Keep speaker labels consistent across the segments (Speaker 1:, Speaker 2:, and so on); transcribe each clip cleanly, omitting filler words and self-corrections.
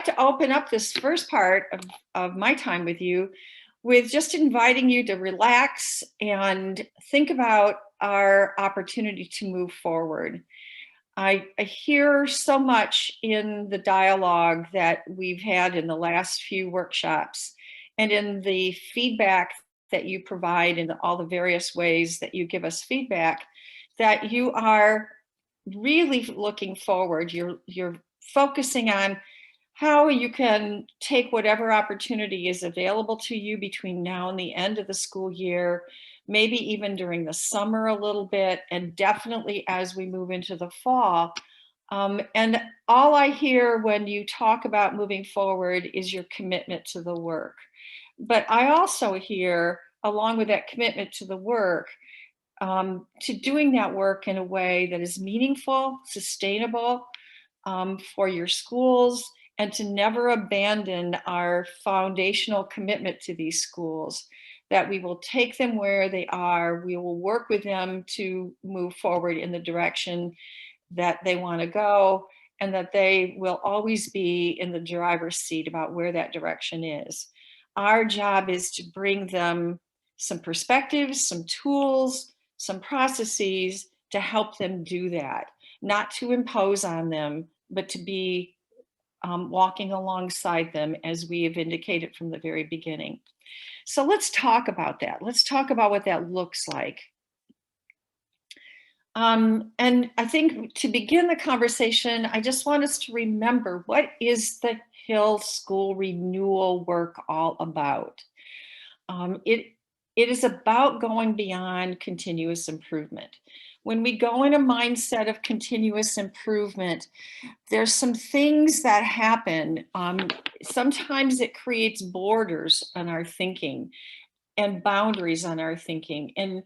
Speaker 1: to open up this first part of my time with you with just inviting you to relax and think about our opportunity to move forward. I hear so much in the dialogue that we've had in the last few workshops and in the feedback that you provide in all the various ways that you give us feedback, that you are really looking forward. You're focusing on how you can take whatever opportunity is available to you between now and the end of the school year, maybe even during the summer a little bit, and definitely as we move into the fall. And all I hear when you talk about moving forward is your commitment to the work. But I also hear, along with that commitment to the work, to doing that work in a way that is meaningful, sustainable, for your schools, and to never abandon our foundational commitment to these schools, that we will take them where they are, we will work with them to move forward in the direction that they want to go, and that they will always be in the driver's seat about where that direction is. Our job is to bring them some perspectives, some tools, some processes to help them do that, not to impose on them, but to be walking alongside them, as we have indicated from the very beginning. So let's talk about that. Let's talk about what that looks like. And I think to begin the conversation, I just want us to remember, what is the HIL School Renewal work all about? It is about going beyond continuous improvement. When we go in a mindset of continuous improvement, there's some things that happen. Sometimes it creates borders on our thinking and boundaries on our thinking. And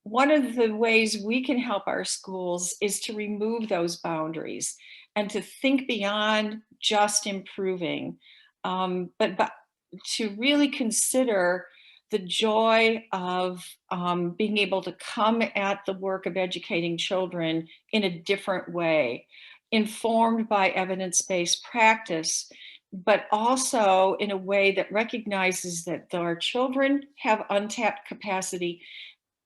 Speaker 1: one of the ways we can help our schools is to remove those boundaries and to think beyond just improving, but to really consider the joy of being able to come at the work of educating children in a different way, informed by evidence-based practice, but also in a way that recognizes that our children have untapped capacity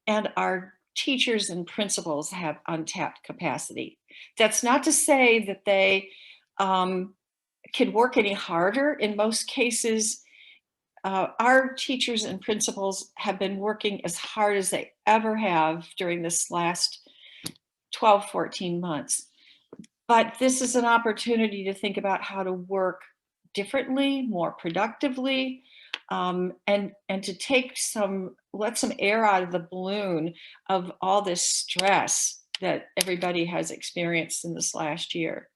Speaker 1: and our teachers and principals have untapped capacity. That's not to say that they can work any harder. In most cases, our teachers and principals have been working as hard as they ever have during this last 12, 14 months. But this is an opportunity to think about how to work differently, more productively, and to let some air out of the balloon of all this stress that everybody has experienced in this last year.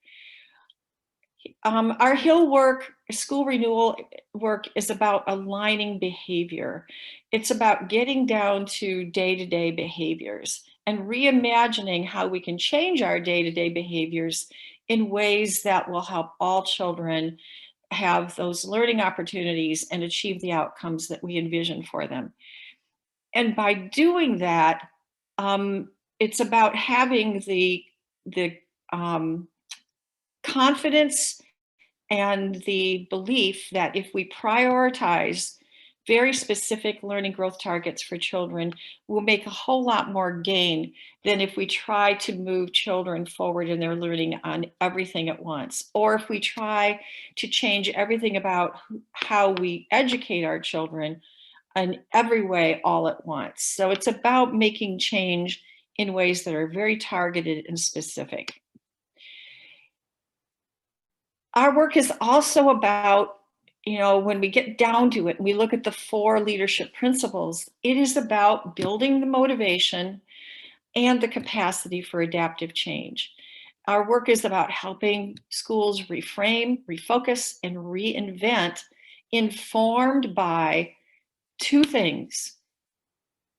Speaker 1: Our HIL work, school renewal work, is about aligning behavior. It's about getting down to day-to-day behaviors and reimagining how we can change our day-to-day behaviors in ways that will help all children have those learning opportunities and achieve the outcomes that we envision for them. And by doing that, it's about having the confidence and the belief that if we prioritize very specific learning growth targets for children, we'll make a whole lot more gain than if we try to move children forward in their learning on everything at once, or if we try to change everything about how we educate our children in every way all at once. So it's about making change in ways that are very targeted and specific. Our work is also about, when we get down to it and we look at the 4 leadership principles, it is about building the motivation and the capacity for adaptive change. Our work is about helping schools reframe, refocus, and reinvent, informed by 2 things: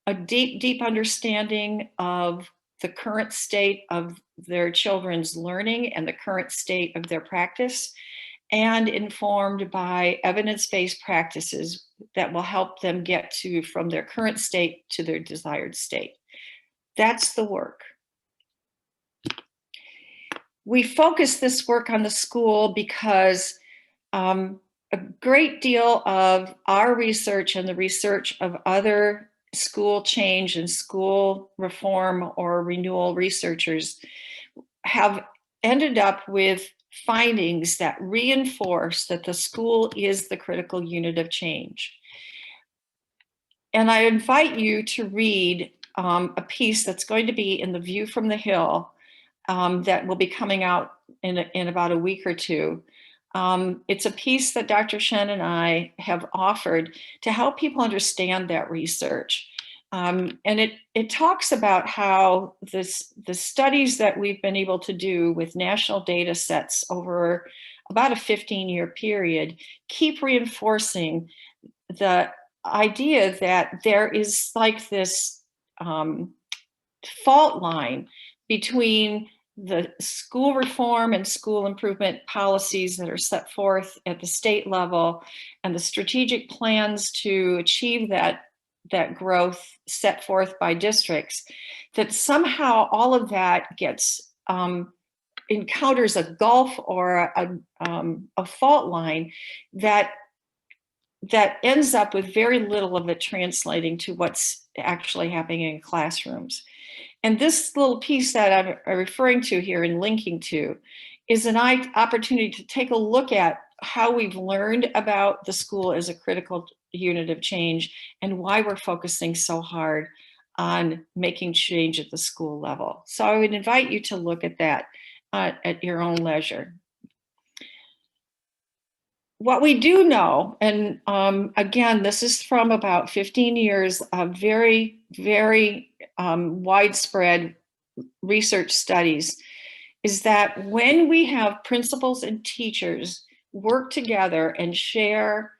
Speaker 1: a deep, deep understanding of the current state of their children's learning and the current state of their practice, and informed by evidence-based practices that will help them get from their current state to their desired state. That's the work. We focus this work on the school because A great deal of our research and the research of other school change and school reform or renewal researchers have ended up with findings that reinforce that the school is the critical unit of change. And I invite you to read a piece that's going to be in the View from the Hill that will be coming out in about a week or two. It's a piece that Dr. Shen and I have offered to help people understand that research. And it talks about how the studies that we've been able to do with national data sets over about a 15-year period keep reinforcing the idea that there is like this fault line between the school reform and school improvement policies that are set forth at the state level and the strategic plans to achieve that growth set forth by districts, that somehow all of that gets encounters a gulf or a fault line that ends up with very little of it translating to what's actually happening in classrooms. And this little piece that I'm referring to here and linking to is an opportunity to take a look at how we've learned about the school as a critical unit of change and why we're focusing so hard on making change at the school level. So I would invite you to look at that at your own leisure. What we do know, and again, this is from about 15 years of very, very widespread research studies, is that when we have principals and teachers work together and share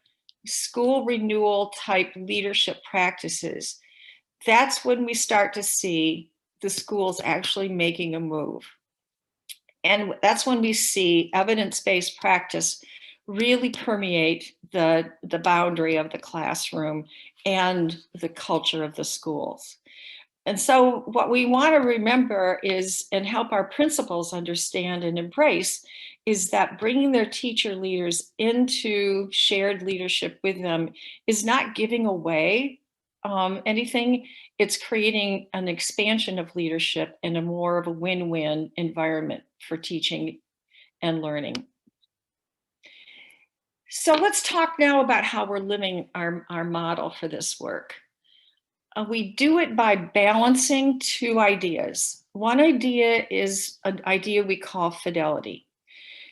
Speaker 1: school renewal type leadership practices, that's when we start to see the schools actually making a move. And that's when we see evidence-based practice really permeate the boundary of the classroom and the culture of the schools. And so what we want to remember is, and help our principals understand and embrace, is that bringing their teacher leaders into shared leadership with them is not giving away anything. It's creating an expansion of leadership and a more of a win-win environment for teaching and learning. So let's talk now about how we're living our model for this work. We do it by balancing two ideas. One idea is an idea we call fidelity.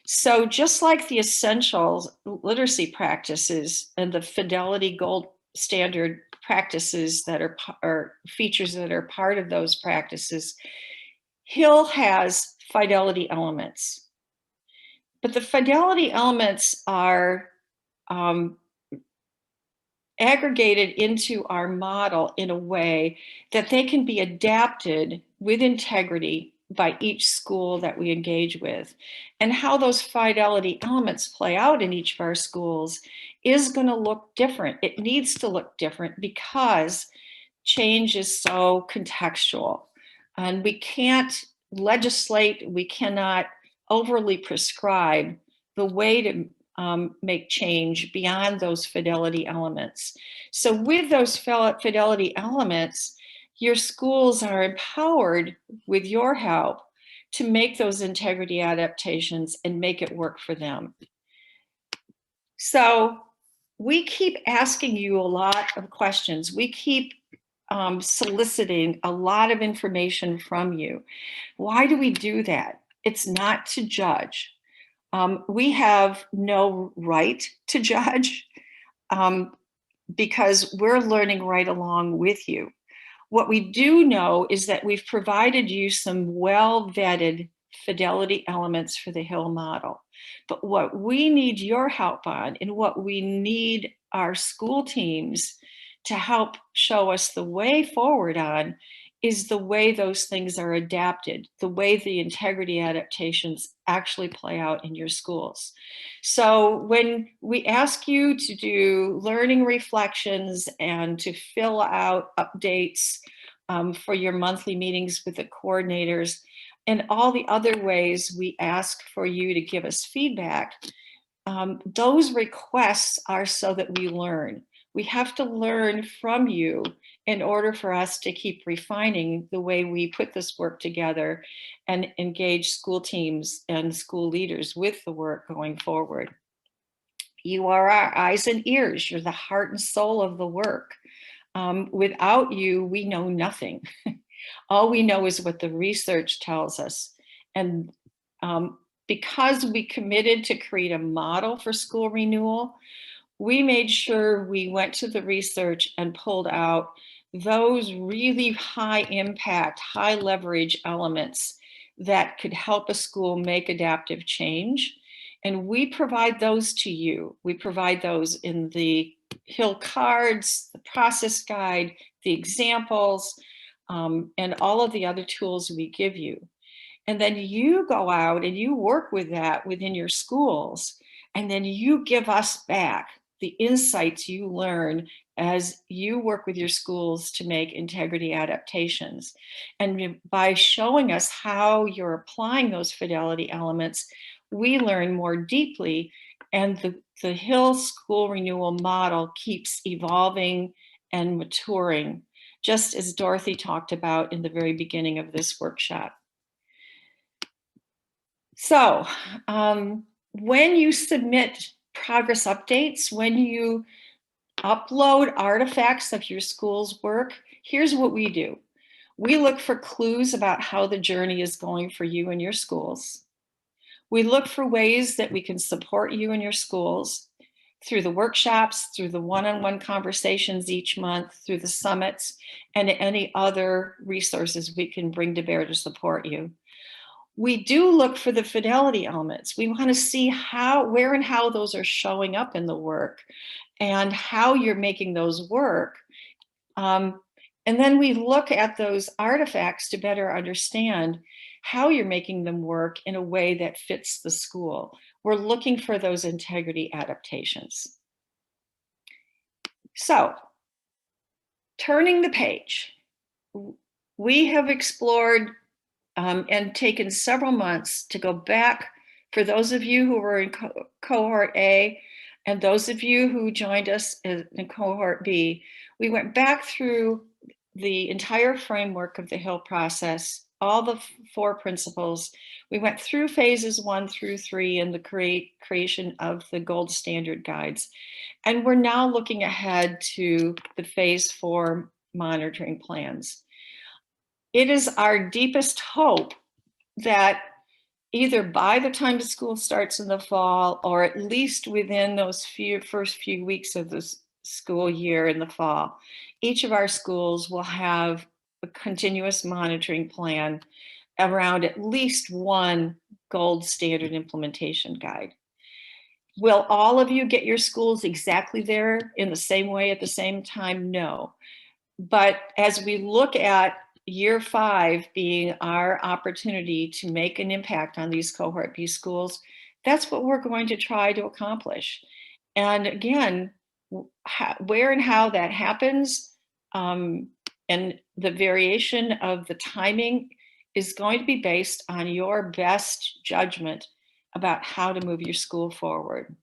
Speaker 1: So just like the essentials literacy practices and the fidelity gold standard practices that are features that are part of those practices, HIL has fidelity elements. But the fidelity elements are aggregated into our model in a way that they can be adapted with integrity by each school that we engage with. And how those fidelity elements play out in each of our schools is going to look different. It needs to look different because change is so contextual. And we can't legislate, we cannot overly prescribe the way to make change beyond those fidelity elements. So with those fidelity elements, your schools are empowered with your help to make those integrity adaptations and make it work for them. So we keep asking you a lot of questions. We keep soliciting a lot of information from you. Why do we do that? It's not to judge. We have no right to judge because we're learning right along with you. What we do know is that we've provided you some well-vetted fidelity elements for the HIL model. But what we need your help on, and what we need our school teams to help show us the way forward on, is the way those things are adapted, the way the integrity adaptations actually play out in your schools. So when we ask you to do learning reflections and to fill out updates for your monthly meetings with the coordinators, and all the other ways we ask for you to give us feedback, those requests are so that we learn. We have to learn from you in order for us to keep refining the way we put this work together and engage school teams and school leaders with the work going forward. You are our eyes and ears. You're the heart and soul of the work. Without you, we know nothing. All we know is what the research tells us. And because we committed to create a model for school renewal, we made sure we went to the research and pulled out those really high impact, high leverage elements that could help a school make adaptive change. And we provide those to you. We provide those in the HIL cards, the process guide, the examples, and all of the other tools we give you. And then you go out and you work with that within your schools, and then you give us back the insights you learn as you work with your schools to make integrity adaptations. And by showing us how you're applying those fidelity elements, we learn more deeply, and the HIL school renewal model keeps evolving and maturing, just as Dorothy talked about in the very beginning of this workshop. So when you submit progress updates, when you upload artifacts of your school's work, here's what we do. We look for clues about how the journey is going for you and your schools. We look for ways that we can support you and your schools through the workshops, through the one-on-one conversations each month, through the summits, and any other resources we can bring to bear to support you. We do look for the fidelity elements. We want to see where and how those are showing up in the work and how you're making those work. And then we look at those artifacts to better understand how you're making them work in a way that fits the school. We're looking for those integrity adaptations. So, turning the page, we have explored and taken several months to go back. For those of you who were in cohort A and those of you who joined us in cohort B, we went back through the entire framework of the HIL process, all the 4 principles. We went through phases 1 through 3 in the creation of the gold standard guides. And we're now looking ahead to the phase 4 monitoring plans. It is our deepest hope that either by the time the school starts in the fall, or at least within those first few weeks of the school year in the fall, each of our schools will have a continuous monitoring plan around at least one gold standard implementation guide. Will all of you get your schools exactly there in the same way at the same time? No. But as we look at year 5 being our opportunity to make an impact on these cohort B schools, that's what we're going to try to accomplish. And again, where and how that happens, and the variation of the timing is going to be based on your best judgment about how to move your school forward.